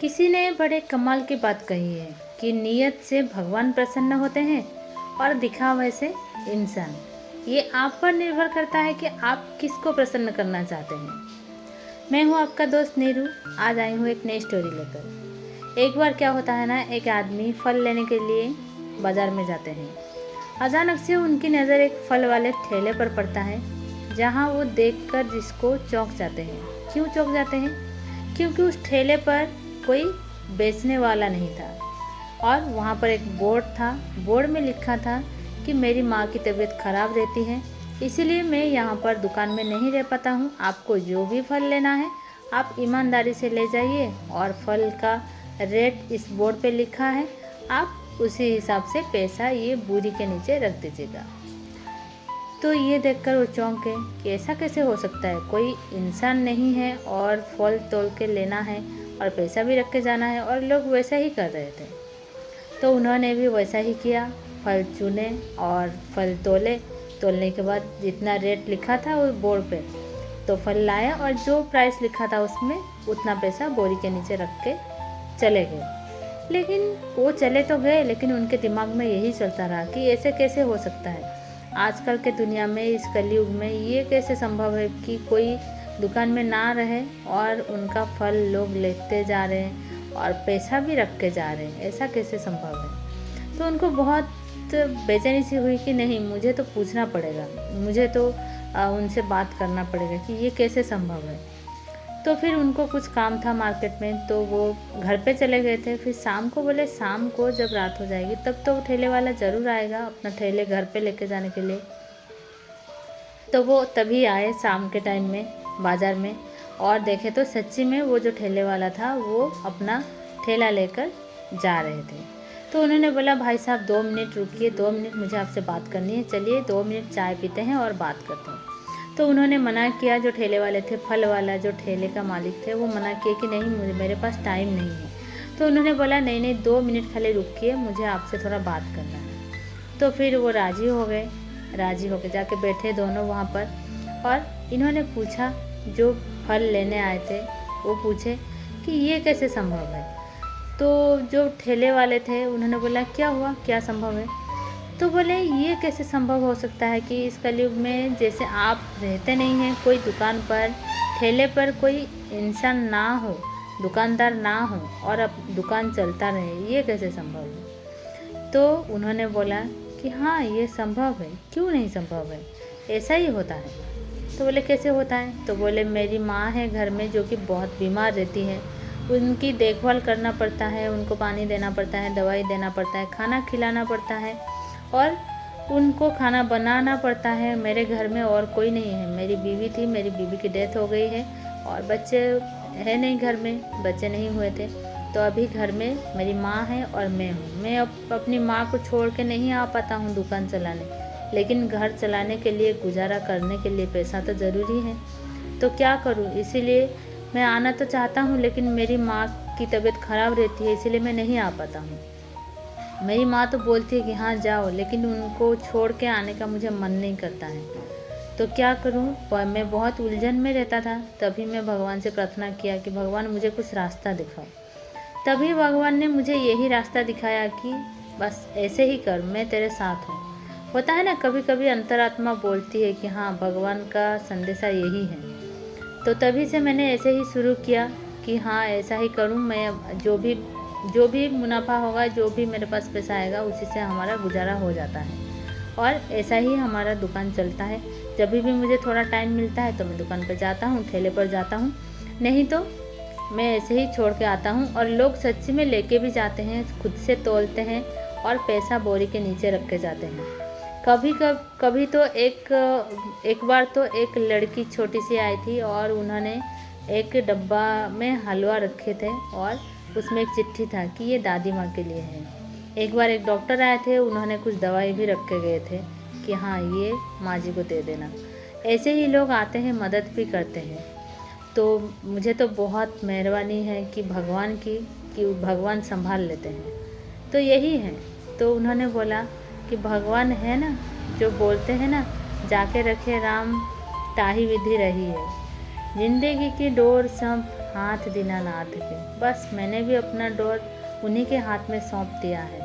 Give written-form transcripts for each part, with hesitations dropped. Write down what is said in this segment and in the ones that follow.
किसी ने बड़े कमाल की बात कही है कि नीयत से भगवान प्रसन्न होते हैं और दिखावे से इंसान। ये आप पर निर्भर करता है कि आप किसको प्रसन्न करना चाहते हैं। मैं हूँ आपका दोस्त नीरू। आज आई हूँ एक नई स्टोरी लेकर। एक बार क्या होता है ना, एक आदमी फल लेने के लिए बाजार में जाते हैं। अचानक से उनकी नज़र एक फल वाले ठेले पर पड़ता है, जहाँ वो देखकर जिसको चौंक जाते हैं। क्यों चौंक जाते हैं? क्योंकि उस ठेले पर कोई बेचने वाला नहीं था और वहाँ पर एक बोर्ड था। बोर्ड में लिखा था कि मेरी माँ की तबीयत खराब रहती है, इसीलिए मैं यहाँ पर दुकान में नहीं रह पाता हूँ। आपको जो भी फल लेना है आप ईमानदारी से ले जाइए और फल का रेट इस बोर्ड पे लिखा है, आप उसी हिसाब से पैसा ये बोरी के नीचे रख दीजिएगा। तो ये देखकर वो चौंके कि ऐसा कैसे हो सकता है, कोई इंसान नहीं है और फल तोल के लेना है और पैसा भी रख के जाना है। और लोग वैसा ही कर रहे थे, तो उन्होंने भी वैसा ही किया। फल चुने और फल तोले। तोलने के बाद जितना रेट लिखा था उस बोर्ड पे, तो फल लाया और जो प्राइस लिखा था उसमें उतना पैसा बोरी के नीचे रख के चले गए। लेकिन वो चले तो गए, लेकिन उनके दिमाग में यही चलता रहा कि ऐसे कैसे हो सकता है। आजकल के दुनिया में, इस कलयुग में ये कैसे संभव है कि कोई दुकान में ना रहे और उनका फल लोग लेते जा रहे हैं और पैसा भी रख के जा रहे हैं। ऐसा कैसे संभव है? तो उनको बहुत बेचैनी सी हुई कि नहीं, मुझे तो पूछना पड़ेगा, मुझे तो उनसे बात करना पड़ेगा कि ये कैसे संभव है। तो फिर उनको कुछ काम था मार्केट में, तो वो घर पे चले गए थे। फिर शाम को बोले शाम को जब रात हो जाएगी तब तो वो ठेले वाला ज़रूर आएगा अपना ठेले घर पे लेके जाने के लिए। तो वो तभी आए शाम के टाइम में बाज़ार में, और देखे तो सच्ची में वो जो ठेले वाला था वो अपना ठेला लेकर जा रहे थे। तो उन्होंने बोला, भाई साहब 2 मिनट रुकिए, 2 मिनट मुझे आपसे बात करनी है, चलिए 2 मिनट चाय पीते हैं और बात करते हैं। तो उन्होंने मना किया। जो ठेले वाले थे, फल वाला जो ठेले का मालिक थे, वो मना किए कि नहीं, मेरे पास टाइम नहीं है। तो उन्होंने बोला नहीं नहीं, 2 मिनट खाली रुकिए, मुझे आपसे थोड़ा बात करना है। तो फिर वो राज़ी हो गए। राज़ी होकर जाके बैठे दोनों वहाँ पर, और इन्होंने पूछा, जो फल लेने आए थे वो पूछे कि ये कैसे संभव है। तो जो ठेले वाले थे उन्होंने बोला, क्या हुआ, क्या संभव है? तो बोले, ये कैसे संभव हो सकता है कि इस कलयुग में जैसे आप रहते नहीं हैं, कोई दुकान पर ठेले पर कोई इंसान ना हो, दुकानदार ना हो और अब दुकान चलता रहे, ये कैसे संभव है? तो उन्होंने बोला कि हाँ, ये संभव है, क्यों नहीं संभव है, ऐसा ही होता है। तो बोले कैसे होता है? तो बोले, मेरी माँ है घर में जो कि बहुत बीमार रहती है, उनकी देखभाल करना पड़ता है, उनको पानी देना पड़ता है, दवाई देना पड़ता है, खाना खिलाना पड़ता है और उनको खाना बनाना पड़ता है। मेरे घर में और कोई नहीं है, मेरी बीवी थी, मेरी बीवी की डेथ हो गई है और बच्चे है नहीं, घर में बच्चे नहीं हुए थे। तो अभी घर में मेरी माँ है और मैं हूँ। मैं अपनी माँ को छोड़ के नहीं आ पाता हूँ दुकान चलाने, लेकिन घर चलाने के लिए, गुजारा करने के लिए पैसा तो ज़रूरी है। तो क्या करूँ? इसीलिए मैं आना तो चाहता हूँ, लेकिन मेरी माँ की तबीयत ख़राब रहती है, इसीलिए मैं नहीं आ पाता हूँ। मेरी माँ तो बोलती है कि हाँ जाओ, लेकिन उनको छोड़ के आने का मुझे मन नहीं करता है। तो क्या करूँ? मैं बहुत उलझन में रहता था। तभी मैं भगवान से प्रार्थना किया कि भगवान मुझे कुछ रास्ता दिखाओ। तभी भगवान ने मुझे यही रास्ता दिखाया कि बस ऐसे ही कर, मैं तेरे साथ हूँ। होता है ना, कभी कभी अंतरात्मा बोलती है कि हाँ, भगवान का संदेशा यही है। तो तभी से मैंने ऐसे ही शुरू किया कि हाँ, ऐसा ही करूँ। मैं जो भी मुनाफा होगा, जो भी मेरे पास पैसा आएगा, उसी से हमारा गुजारा हो जाता है और ऐसा ही हमारा दुकान चलता है। जब भी मुझे थोड़ा टाइम मिलता है तो मैं दुकान पर जाता हूँ, ठेले पर जाता हूँ, नहीं तो मैं ऐसे ही छोड़ के आता हूँ। और लोग सच्ची में लेके भी जाते हैं, खुद से तोलते हैं और पैसा बोरी के नीचे रख के जाते हैं। कभी तो एक बार तो एक लड़की छोटी सी आई थी और उन्होंने एक डब्बा में हलवा रखे थे और उसमें एक चिट्ठी था कि ये दादी माँ के लिए है। एक बार एक डॉक्टर आए थे, उन्होंने कुछ दवाई भी रख के गए थे कि हाँ, ये माँ जी को दे देना। ऐसे ही लोग आते हैं, मदद भी करते हैं। तो मुझे तो बहुत मेहरबानी है कि भगवान की, कि भगवान संभाल लेते हैं। तो यही है। तो उन्होंने बोला कि भगवान है ना, जो बोलते हैं ना, जाके रखे राम ताही विधि रही है। जिंदगी की डोर सब हाथ दीनानाथ के, बस मैंने भी अपना डोर उन्हीं के हाथ में सौंप दिया है,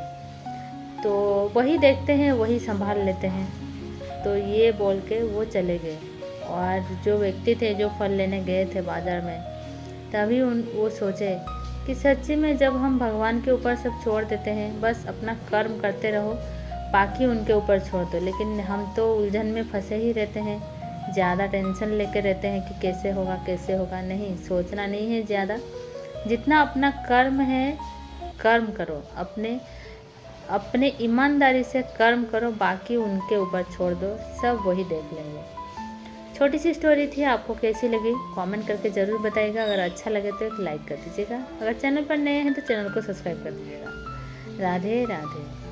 तो वही देखते हैं, वही संभाल लेते हैं। तो ये बोल के वो चले गए। और जो व्यक्ति थे जो फल लेने गए थे बाज़ार में, तभी वो सोचे कि सच्ची में जब हम भगवान के ऊपर सब छोड़ देते हैं, बस अपना कर्म करते रहो, बाकी उनके ऊपर छोड़ दो। लेकिन हम तो उलझन में फंसे ही रहते हैं, ज़्यादा टेंशन लेके रहते हैं कि कैसे होगा कैसे होगा। नहीं, सोचना नहीं है ज़्यादा, जितना अपना कर्म है कर्म करो, अपने ईमानदारी से कर्म करो, बाकी उनके ऊपर छोड़ दो, सब वही देख लेंगे। छोटी सी स्टोरी थी, आपको कैसी लगी कमेंट करके ज़रूर बताइएगा। अगर अच्छा लगे तो एक लाइक कर दीजिएगा। अगर चैनल पर नए हैं तो चैनल को सब्सक्राइब कर दीजिएगा। राधे राधे।